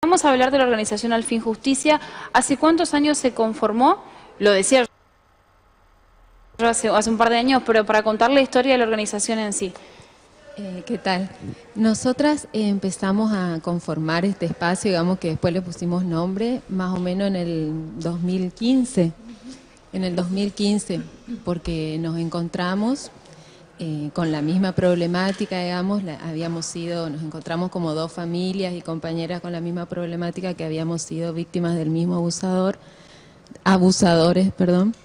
Vamos a hablar de la organización Al Fin Justicia. ¿Hace cuántos años se conformó? Lo decía yo hace un par de años, pero para contar la historia de la organización en sí. ¿Qué tal? Nosotras empezamos a conformar este espacio, digamos que después le pusimos nombre, más o menos en el 2015. En el 2015, porque nos encontramos con la misma problemática, digamos, nos encontramos como dos familias y compañeras con la misma problemática, que habíamos sido víctimas del mismo abusadores, perdón.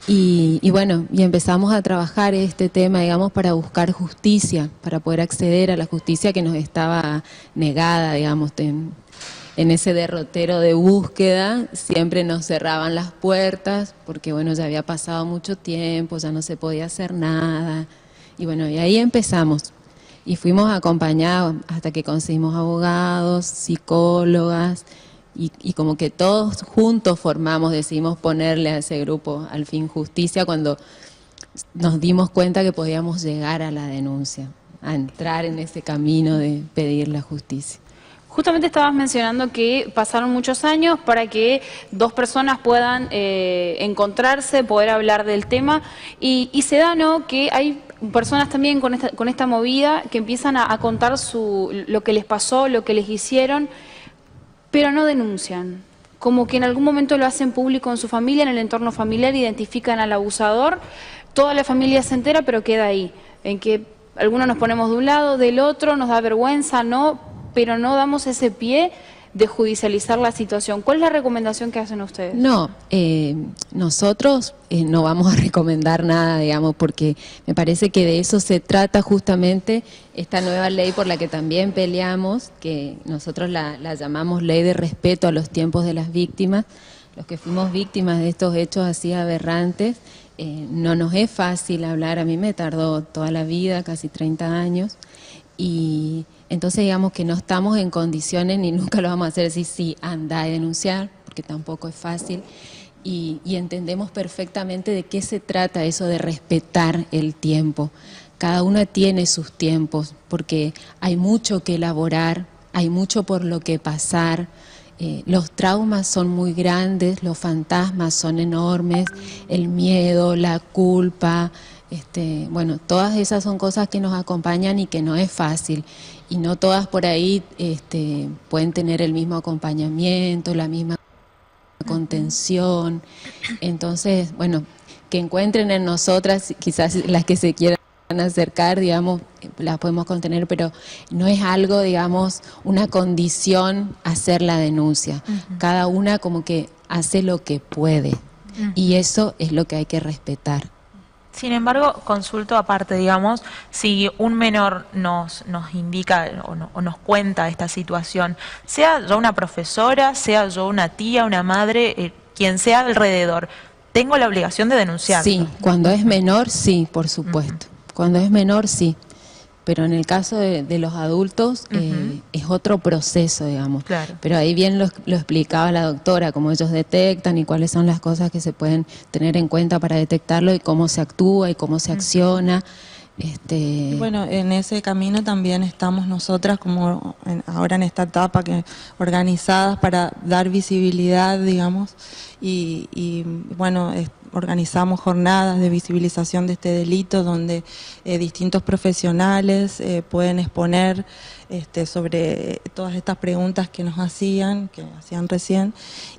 Y bueno, y empezamos a trabajar este tema, digamos, para buscar justicia, para poder acceder a la justicia que nos estaba negada, digamos, en ese derrotero de búsqueda. Siempre nos cerraban las puertas, porque bueno, ya había pasado mucho tiempo, ya no se podía hacer nada. Y bueno, y ahí empezamos. Y fuimos acompañados hasta que conseguimos abogados, psicólogas, y como que todos juntos decidimos ponerle a ese grupo Al Fin Justicia, cuando nos dimos cuenta que podíamos llegar a la denuncia, a entrar en ese camino de pedir la justicia. Justamente estabas mencionando que pasaron muchos años para que dos personas puedan encontrarse, poder hablar del tema, y se da, ¿no?, que hay personas también con esta movida que empiezan a contar lo que les pasó, lo que les hicieron, pero no denuncian. Como que en algún momento lo hacen público en su familia, en el entorno familiar, identifican al abusador, toda la familia se entera, pero queda ahí, en que algunos nos ponemos de un lado, del otro, nos da vergüenza, ¿no?, pero no damos ese pie de judicializar la situación. ¿Cuál es la recomendación que hacen ustedes? No, nosotros no vamos a recomendar nada, digamos, porque me parece que de eso se trata justamente esta nueva ley por la que también peleamos, que nosotros la llamamos Ley de Respeto a los Tiempos de las Víctimas. Los que fuimos víctimas de estos hechos así aberrantes, no nos es fácil hablar. A mí me tardó toda la vida, casi 30 años, y entonces digamos que no estamos en condiciones, ni nunca lo vamos a hacer, decir sí, anda a denunciar, porque tampoco es fácil, y entendemos perfectamente de qué se trata eso de respetar el tiempo. Cada una tiene sus tiempos, porque hay mucho que elaborar, hay mucho por lo que pasar. Los traumas son muy grandes, los fantasmas son enormes, el miedo, la culpa, bueno, todas esas son cosas que nos acompañan y que no es fácil, y no todas por ahí pueden tener el mismo acompañamiento, la misma contención. Entonces, bueno, que encuentren en nosotras, quizás las que se quieran acercar, digamos, las podemos contener, pero no es algo, digamos, una condición hacer la denuncia. Cada una como que hace lo que puede, y eso es lo que hay que respetar. Sin embargo, consulto aparte, digamos, si un menor nos indica o nos cuenta esta situación, sea yo una profesora, sea yo una tía, una madre, quien sea alrededor, ¿tengo la obligación de denunciar? Sí, cuando es menor, sí, por supuesto. Cuando es menor, sí. Pero en el caso de los adultos es otro proceso, digamos. Claro. Pero ahí bien lo explicaba la doctora, cómo ellos detectan y cuáles son las cosas que se pueden tener en cuenta para detectarlo, y cómo se actúa y cómo se acciona. Bueno, en ese camino también estamos nosotras, como ahora en esta etapa, organizadas para dar visibilidad, digamos, y bueno, organizamos jornadas de visibilización de este delito, donde distintos profesionales pueden exponer sobre todas estas preguntas que hacían recién,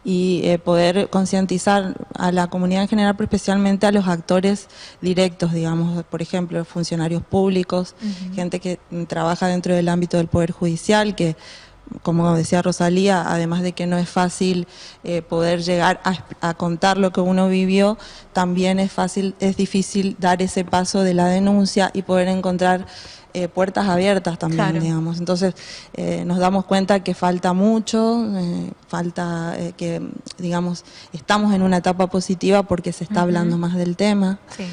y poder concientizar a la comunidad en general, pero especialmente a los actores directos, digamos, por ejemplo, funcionarios públicos, gente que trabaja dentro del ámbito del Poder Judicial, que, como decía Rosalía, además de que no es fácil poder llegar a contar lo que uno vivió, también es difícil dar ese paso de la denuncia y poder encontrar puertas abiertas también, claro, digamos. Entonces nos damos cuenta que falta mucho, que, digamos, estamos en una etapa positiva porque se está hablando más del tema. Sí.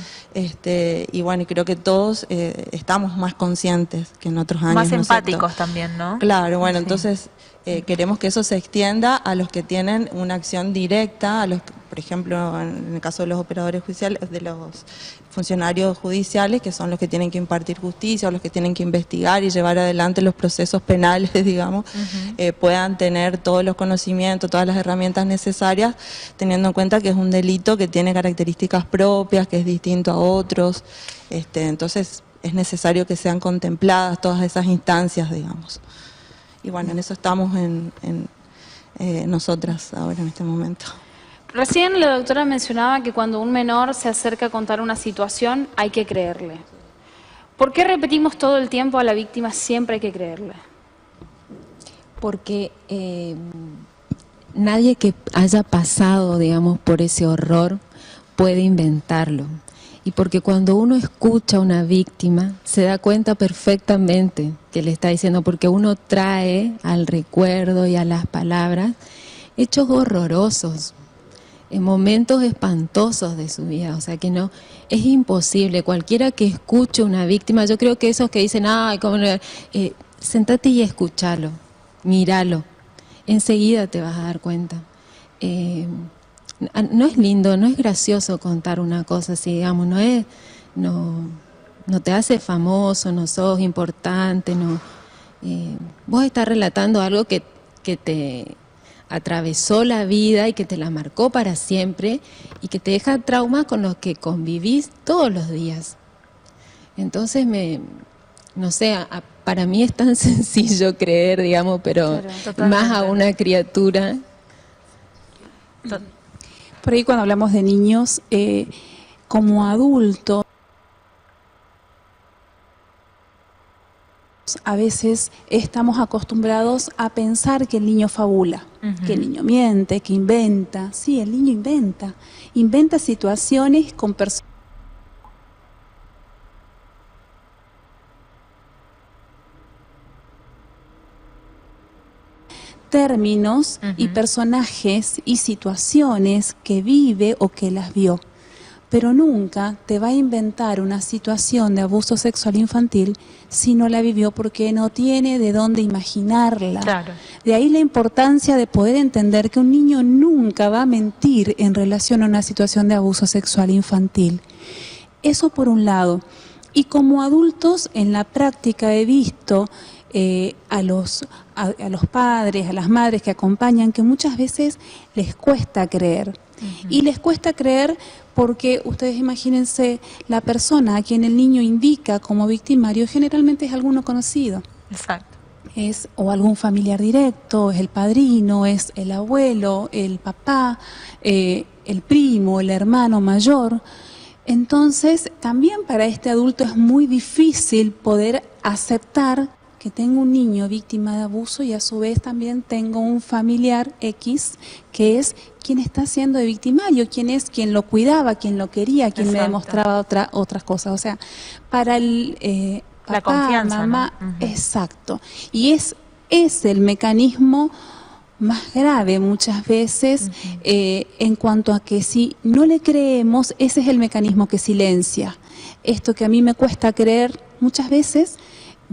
Y bueno, y creo que todos estamos más conscientes que en otros años. Más empáticos también, ¿no? Claro, bueno, sí. Entonces queremos que eso se extienda a los que tienen una acción directa, por ejemplo, en el caso de los operadores judiciales, de los funcionarios judiciales, que son los que tienen que impartir justicia, o los que tienen que investigar y llevar adelante los procesos penales, digamos, puedan tener todos los conocimientos, todas las herramientas necesarias, teniendo en cuenta que es un delito que tiene características propias, que es distinto a otros, entonces es necesario que sean contempladas todas esas instancias, digamos. Y bueno, en eso estamos nosotras ahora en este momento. Recién la doctora mencionaba que cuando un menor se acerca a contar una situación hay que creerle. ¿Por qué repetimos todo el tiempo a la víctima siempre hay que creerle? Porque nadie que haya pasado, digamos, por ese horror puede inventarlo. Y porque cuando uno escucha a una víctima, se da cuenta perfectamente que le está diciendo, porque uno trae al recuerdo y a las palabras hechos horrorosos, en momentos espantosos de su vida. O sea que no, es imposible. Cualquiera que escuche una víctima, yo creo que esos que dicen, ay, ¿cómo no? Sentate y escúchalo, míralo, enseguida te vas a dar cuenta. No es lindo, no es gracioso contar una cosa así, digamos, no te hace famoso, no sos importante, vos estás relatando algo que te atravesó la vida y que te la marcó para siempre y que te deja traumas con los que convivís todos los días. Entonces, no sé, para mí es tan sencillo creer, digamos, pero claro, más a una criatura. Por ahí cuando hablamos de niños, como adultos, a veces estamos acostumbrados a pensar que el niño fabula, que el niño miente, que inventa. Sí, el niño inventa situaciones con personas. Términos y personajes y situaciones que vive o que las vio. Pero nunca te va a inventar una situación de abuso sexual infantil si no la vivió, porque no tiene de dónde imaginarla. Claro. De ahí la importancia de poder entender que un niño nunca va a mentir en relación a una situación de abuso sexual infantil. Eso por un lado. Y como adultos, en la práctica he visto a los padres, a las madres que acompañan, que muchas veces les cuesta creer. Y les cuesta creer porque ustedes imagínense, la persona a quien el niño indica como victimario generalmente es alguno conocido. Exacto. Es o algún familiar directo, es el padrino, es el abuelo, el papá, el primo, el hermano mayor. Entonces, también para este adulto es muy difícil poder aceptar que tengo un niño víctima de abuso y a su vez también tengo un familiar X que es quien está siendo de victimario, quien es quien lo cuidaba, quien lo quería, quien Exacto. me demostraba otras cosas. O sea, para el papá, la confianza, mamá, ¿no? Exacto. Y es el mecanismo más grave muchas veces en cuanto a que si no le creemos, ese es el mecanismo que silencia. Esto que a mí me cuesta creer muchas veces.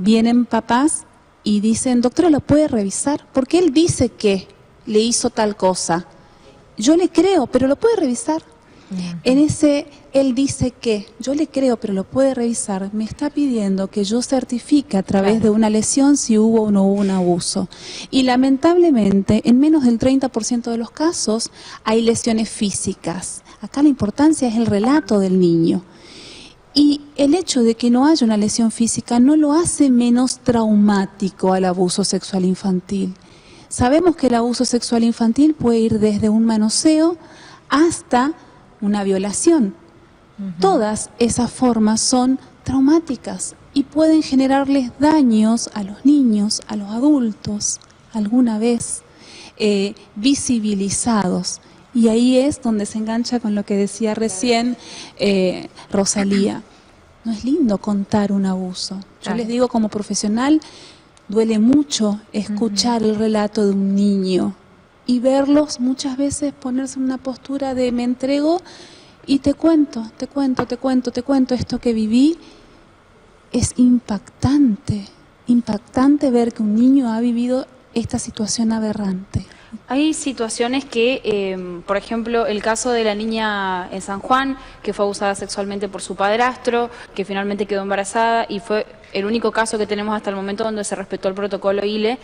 Vienen papás y dicen, doctora, ¿lo puede revisar? Porque él dice que le hizo tal cosa. Yo le creo, pero ¿lo puede revisar? En ese, él dice que, yo le creo, pero ¿lo puede revisar? Me está pidiendo que yo certifique a través de una lesión si hubo o no hubo un abuso. Y lamentablemente, en menos del 30% de los casos, hay lesiones físicas. Acá la importancia es el relato del niño. Y el hecho de que no haya una lesión física no lo hace menos traumático al abuso sexual infantil. Sabemos que el abuso sexual infantil puede ir desde un manoseo hasta una violación. Todas esas formas son traumáticas y pueden generarles daños a los niños, a los adultos, alguna vez visibilizados. Y ahí es donde se engancha con lo que decía recién Rosalía. No es lindo contar un abuso. Yo les digo como profesional, duele mucho escuchar el relato de un niño y verlos muchas veces ponerse en una postura de me entrego y te cuento esto que viví. Es impactante ver que un niño ha vivido esta situación aberrante. Hay situaciones que, por ejemplo, el caso de la niña en San Juan, que fue abusada sexualmente por su padrastro, que finalmente quedó embarazada y fue el único caso que tenemos hasta el momento donde se respetó el protocolo ILE.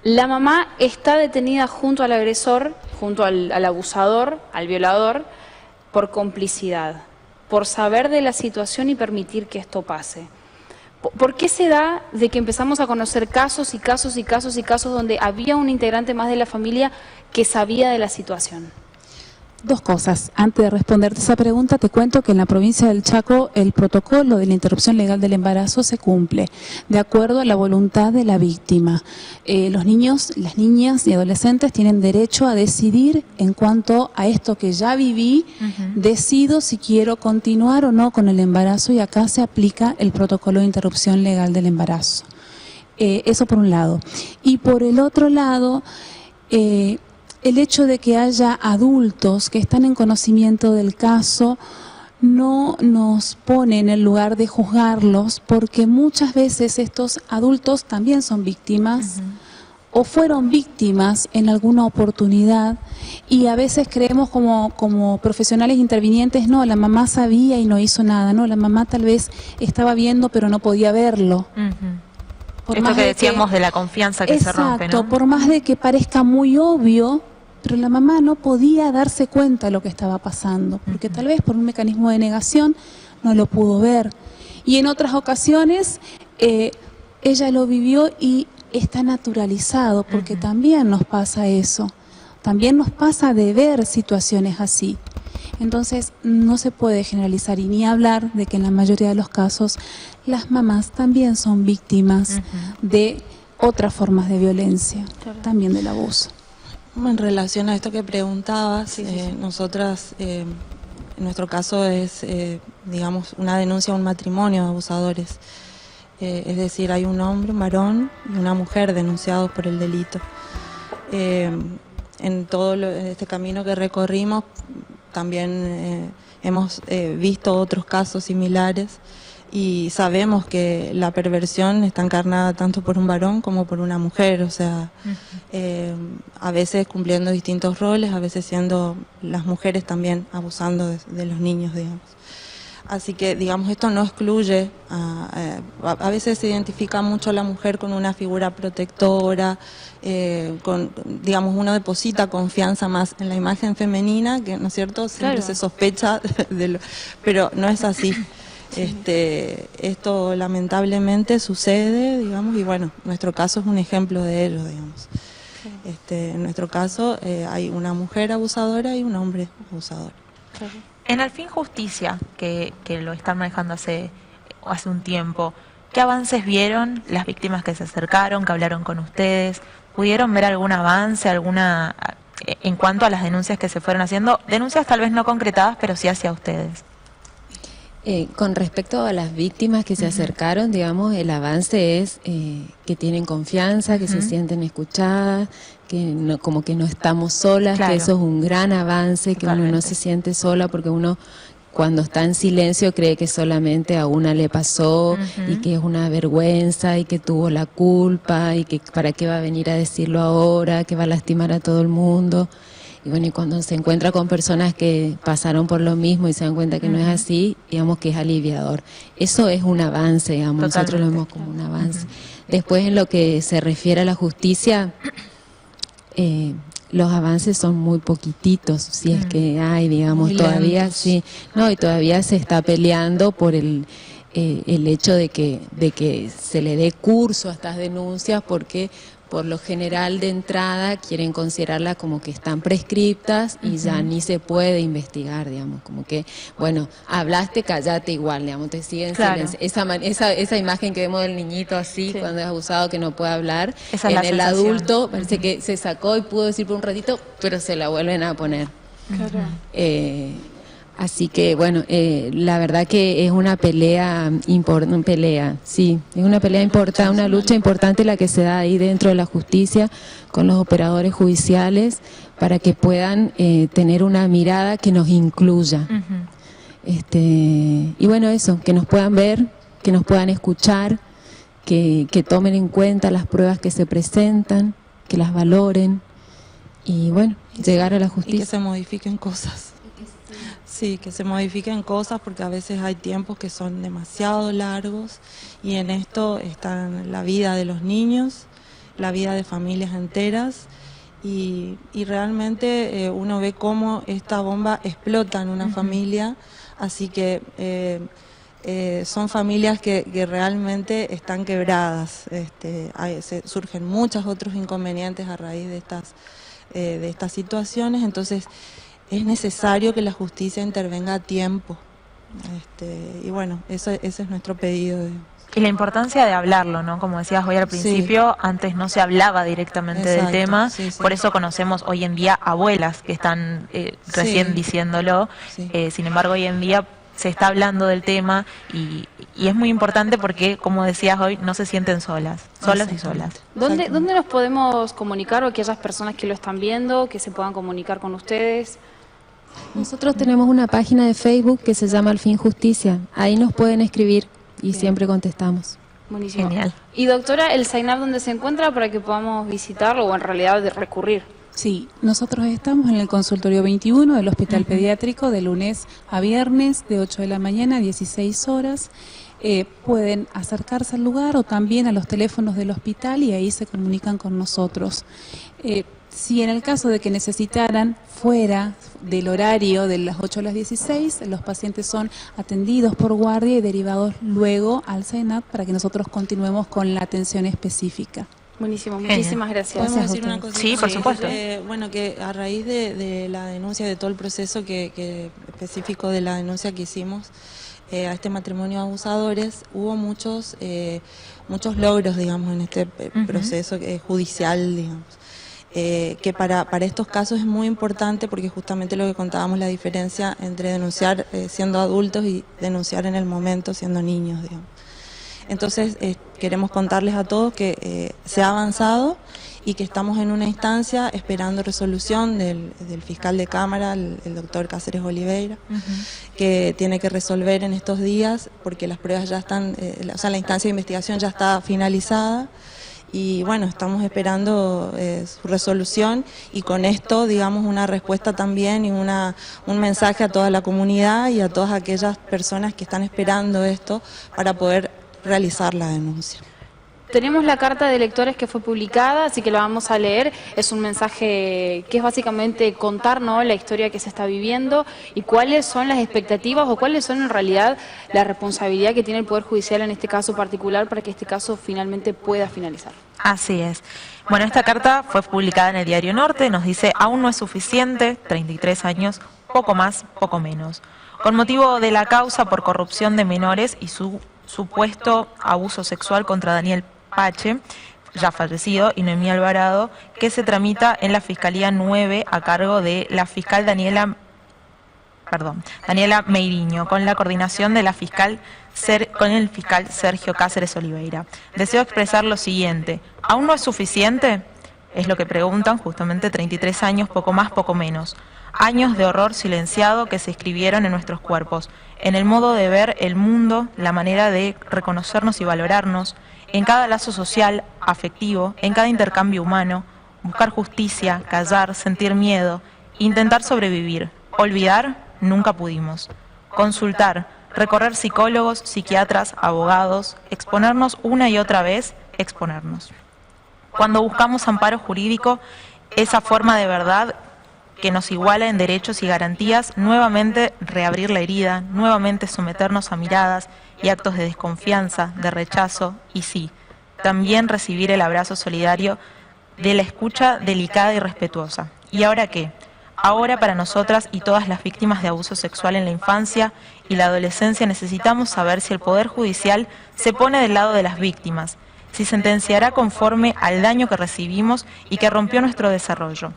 La mamá está detenida junto al agresor, junto al abusador, al violador, por complicidad, por saber de la situación y permitir que esto pase. ¿Por qué se da de que empezamos a conocer casos y casos y casos y casos donde había un integrante más de la familia que sabía de la situación? Dos cosas. Antes de responderte esa pregunta, te cuento que en la provincia del Chaco el protocolo de la interrupción legal del embarazo se cumple de acuerdo a la voluntad de la víctima. Los niños, las niñas y adolescentes tienen derecho a decidir en cuanto a esto que ya viví, decido si quiero continuar o no con el embarazo, y acá se aplica el protocolo de interrupción legal del embarazo. Eso por un lado. Y por el otro lado, el hecho de que haya adultos que están en conocimiento del caso no nos pone en el lugar de juzgarlos, porque muchas veces estos adultos también son víctimas o fueron víctimas en alguna oportunidad, y a veces creemos como profesionales intervinientes, no, la mamá sabía y no hizo nada, no, la mamá tal vez estaba viendo pero no podía verlo. Esto que decíamos de la confianza que se rompe, ¿no? Exacto, por más de que parezca muy obvio, pero la mamá no podía darse cuenta de lo que estaba pasando, porque tal vez por un mecanismo de negación no lo pudo ver. Y en otras ocasiones ella lo vivió y está naturalizado, porque también nos pasa eso. También nos pasa de ver situaciones así. Entonces no se puede generalizar y ni hablar de que en la mayoría de los casos las mamás también son víctimas de otras formas de violencia, también del abuso. En relación a esto que preguntabas, nosotras, en nuestro caso es, digamos, una denuncia a un matrimonio de abusadores. Es decir, hay un hombre, un varón y una mujer denunciados por el delito. En todo este camino que recorrimos también hemos visto otros casos similares, y sabemos que la perversión está encarnada tanto por un varón como por una mujer, o sea, a veces cumpliendo distintos roles, a veces siendo las mujeres también abusando de los niños, digamos. Así que, digamos, esto no excluye, a veces se identifica mucho a la mujer con una figura protectora, digamos, uno deposita confianza más en la imagen femenina, que, ¿no es cierto?, siempre se sospecha, pero no es así. Esto lamentablemente sucede, digamos, y bueno, nuestro caso es un ejemplo de ello, digamos. En nuestro caso hay una mujer abusadora y un hombre abusador. En Al Fin Justicia, que lo están manejando hace un tiempo, ¿qué avances vieron las víctimas que se acercaron, que hablaron con ustedes? ¿Pudieron ver algún avance, en cuanto a las denuncias que se fueron haciendo? Denuncias tal vez no concretadas, pero sí hacia ustedes. Con respecto a las víctimas que se acercaron, digamos, el avance es que tienen confianza, que se sienten escuchadas, que no, como que no estamos solas, que eso es un gran avance, que uno no se siente sola, porque uno cuando está en silencio cree que solamente a una le pasó y que es una vergüenza y que tuvo la culpa y que para qué va a venir a decirlo ahora, que va a lastimar a todo el mundo. Y bueno, y cuando se encuentra con personas que pasaron por lo mismo y se dan cuenta que no es así, digamos que es aliviador. Eso es un avance, digamos, nosotros lo vemos como un avance. Después, en lo que se refiere a la justicia, los avances son muy poquititos, si es que hay, digamos, muy todavía lentos. Sí, no, y todavía se está peleando por el hecho de que se le dé curso a estas denuncias, porque por lo general de entrada quieren considerarlas como que están prescriptas y ya ni se puede investigar, digamos, como que, bueno, hablaste, callate igual, digamos, te siguen silencio. Esa imagen que vemos del niñito así, cuando es abusado, que no puede hablar, en el sensación. Adulto parece que se sacó y pudo decir por un ratito, pero se la vuelven a poner. Así que, bueno, la verdad que es una pelea importante, una lucha importante la que se da ahí dentro de la justicia con los operadores judiciales para que puedan tener una mirada que nos incluya. Y bueno, eso, que nos puedan ver, que nos puedan escuchar, que tomen en cuenta las pruebas que se presentan, que las valoren y bueno, llegar a la Y que justicia. se modifiquen cosas. Sí, que se modifiquen cosas porque a veces hay tiempos que son demasiado largos y en esto están la vida de los niños, la vida de familias enteras y realmente uno ve cómo esta bomba explota en una familia, así que son familias que realmente están quebradas. Surgen muchos otros inconvenientes a raíz de estas situaciones, entonces es necesario que la justicia intervenga a tiempo. Y bueno, ese es nuestro pedido. Y la importancia de hablarlo, ¿no? Como decías hoy al principio, antes no se hablaba directamente del tema, por eso conocemos hoy en día abuelas que están recién diciéndolo, sin embargo hoy en día se está hablando del tema y es muy importante porque, como decías hoy, no se sienten solos y solas. ¿Dónde nos podemos comunicar o aquellas personas que lo están viendo, que se puedan comunicar con ustedes? Nosotros tenemos una página de Facebook que se llama Al Fin Justicia, ahí nos pueden escribir y siempre contestamos. Buenísimo. Genial. Y doctora, ¿el SAINAP dónde se encuentra para que podamos visitarlo o en realidad de recurrir? Sí, nosotros estamos en el consultorio 21 del Hospital Pediátrico de lunes a viernes de 8 de la mañana a 16 horas. Pueden acercarse al lugar o también a los teléfonos del hospital y ahí se comunican con nosotros. Si en el caso de que necesitaran fuera del horario de las 8 a las 16, los pacientes son atendidos por guardia y derivados luego al SAINAP para que nosotros continuemos con la atención específica. Buenísimo, Genial. muchísimas gracias. ¿Podemos decir una cosa? Sí, por supuesto. Bueno, que a raíz de la denuncia, de todo el proceso específico de la denuncia que hicimos a este matrimonio de abusadores, hubo muchos logros, digamos, en este proceso judicial, digamos. Que para estos casos es muy importante porque justamente lo que contábamos, la diferencia entre denunciar siendo adultos y denunciar en el momento siendo niños, digamos. Entonces queremos contarles a todos que se ha avanzado y que estamos en una instancia esperando resolución del fiscal de Cámara, el doctor Cáceres Oliveira, que tiene que resolver en estos días porque las pruebas ya están, la instancia de investigación ya está finalizada. Y bueno, estamos esperando su resolución y con esto, digamos, una respuesta también y un mensaje a toda la comunidad y a todas aquellas personas que están esperando esto para poder realizar la denuncia. Tenemos la carta de lectores que fue publicada, así que la vamos a leer. Es un mensaje que es básicamente contar, ¿no?, la historia que se está viviendo y cuáles son las expectativas o cuáles son en realidad la responsabilidad que tiene el Poder Judicial en este caso particular para que este caso finalmente pueda finalizar. Así es. Bueno, esta carta fue publicada en el Diario Norte, nos dice, aún no es suficiente, 33 años, poco más, poco menos. Con motivo de la causa por corrupción de menores y su supuesto abuso sexual contra Daniel Pache, ya fallecido, y Noemí Alvarado, que se tramita en la Fiscalía 9 a cargo de la fiscal Daniela Meiriño, con la coordinación de con el fiscal Sergio Cáceres Oliveira. Deseo expresar lo siguiente, ¿aún no es suficiente? Es lo que preguntan justamente 33 años, poco más, poco menos. Años de horror silenciado que se escribieron en nuestros cuerpos, en el modo de ver el mundo, la manera de reconocernos y valorarnos, en cada lazo social, afectivo, en cada intercambio humano, buscar justicia, callar, sentir miedo, intentar sobrevivir, olvidar, nunca pudimos. Consultar, recorrer psicólogos, psiquiatras, abogados, exponernos una y otra vez, exponernos. Cuando buscamos amparo jurídico, esa forma de verdad que nos iguala en derechos y garantías, nuevamente reabrir la herida, nuevamente someternos a miradas y actos de desconfianza, de rechazo y sí, también recibir el abrazo solidario de la escucha delicada y respetuosa. ¿Y ahora qué? Ahora para nosotras y todas las víctimas de abuso sexual en la infancia y la adolescencia necesitamos saber si el Poder Judicial se pone del lado de las víctimas, si sentenciará conforme al daño que recibimos y que rompió nuestro desarrollo.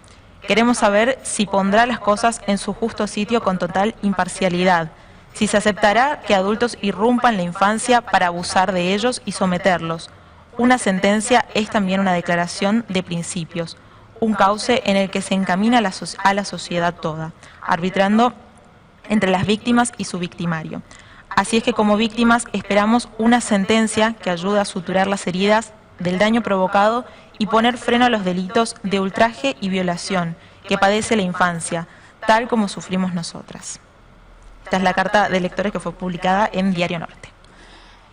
Queremos saber si pondrá las cosas en su justo sitio con total imparcialidad, si se aceptará que adultos irrumpan la infancia para abusar de ellos y someterlos. Una sentencia es también una declaración de principios, un cauce en el que se encamina a la sociedad toda, arbitrando entre las víctimas y su victimario. Así es que como víctimas esperamos una sentencia que ayude a suturar las heridas del daño provocado y poner freno a los delitos de ultraje y violación que padece la infancia, tal como sufrimos nosotras. Esta es la carta de lectores que fue publicada en Diario Norte.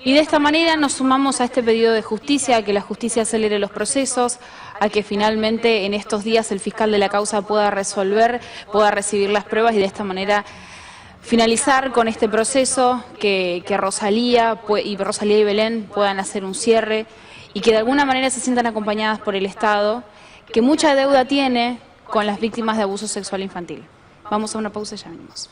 Y de esta manera nos sumamos a este pedido de justicia, a que la justicia acelere los procesos, a que finalmente en estos días el fiscal de la causa pueda resolver, pueda recibir las pruebas y de esta manera finalizar con este proceso, que Rosalía y Belén puedan hacer un cierre y que de alguna manera se sientan acompañadas por el Estado, que mucha deuda tiene con las víctimas de abuso sexual infantil. Vamos a una pausa y ya venimos.